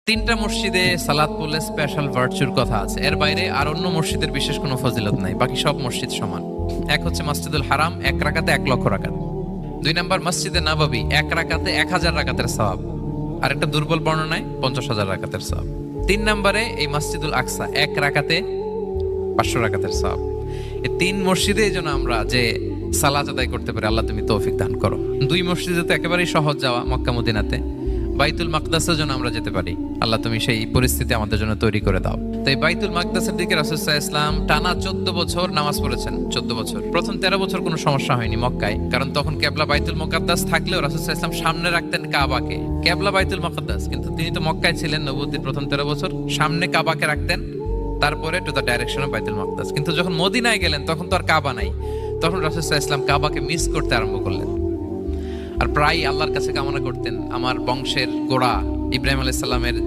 তিনটা মসজিদে সালাত পড়লে স্পেশাল ভার্চুর কথা আছে, এর বাইরে আর অন্য মসজিদের বিশেষ কোনো ফজিলত নাই, বাকি সব মসজিদ সমান। এক হচ্ছে মসজিদুল হারাম, 1 রাকাতে 1,00,000 রাকাত। 2 নাম্বার মসজিদে নববী, 1 রাকাতে 1000 রাকাতের সওয়াব, আর একটা দুর্বল বর্ণনায় 50,000 রাকাতের সওয়াব। 3 নম্বরে এই মসজিদুল আকসা, 1 রাকাতে 500 রাকাতের সওয়াব। এই 3 মসজিদে যেন আমরা যে সালাত আদায় করতে পারি, আল্লাহ তুমি তৌফিক দান করো। 2 মসজিদে তো একেবারেই সহজ যাওয়া, মক্কা মদিনাতে। বাইতুল মাকদাসের জন্য আমরা যেতে পারি, আল্লাহ তুমি সেই পরিস্থিতি আমাদের জন্য তৈরি করে দাও। তাই বাইতুল মাকদাসের দিকে রাসূল সাল্লাল্লাহু আলাইহি ওয়াসাল্লাম টানা 14 বছর নামাজ পড়েছেন। 14 বছর, প্রথম 13 বছর কোনো সমস্যা হয়নি মক্কায়, কারণ তখন কিবলা বাইতুল মুকাদ্দাস থাকলেও রাসূল সাল্লাল্লাহু আলাইহি ওয়াসাল্লাম সামনে রাখতেন কাবাকে। কিবলা বাইতুল মুকাদ্দাস, কিন্তু তিনি তো মক্কায় ছিলেন নবুয়তের প্রথম 13 বছর, সামনে কাবাকে রাখতেন, তারপরে টু দ্য ডাইরেকশন অফ বাইতুল মাকদাস। কিন্তু যখন মদিনায় গেলেন তখন তো আর কাবা নাই, তখন রাসূল সাল্লাল্লাহু আলাইহি ওয়াসাল্লাম কাবাকে মিস করতে আরম্ভ করলেন। আর প্রায় আল্লাহর কাছে কামনা করতেন, আমার বংশের গোড়া ইব্রাহিম আলাইহিস সালামের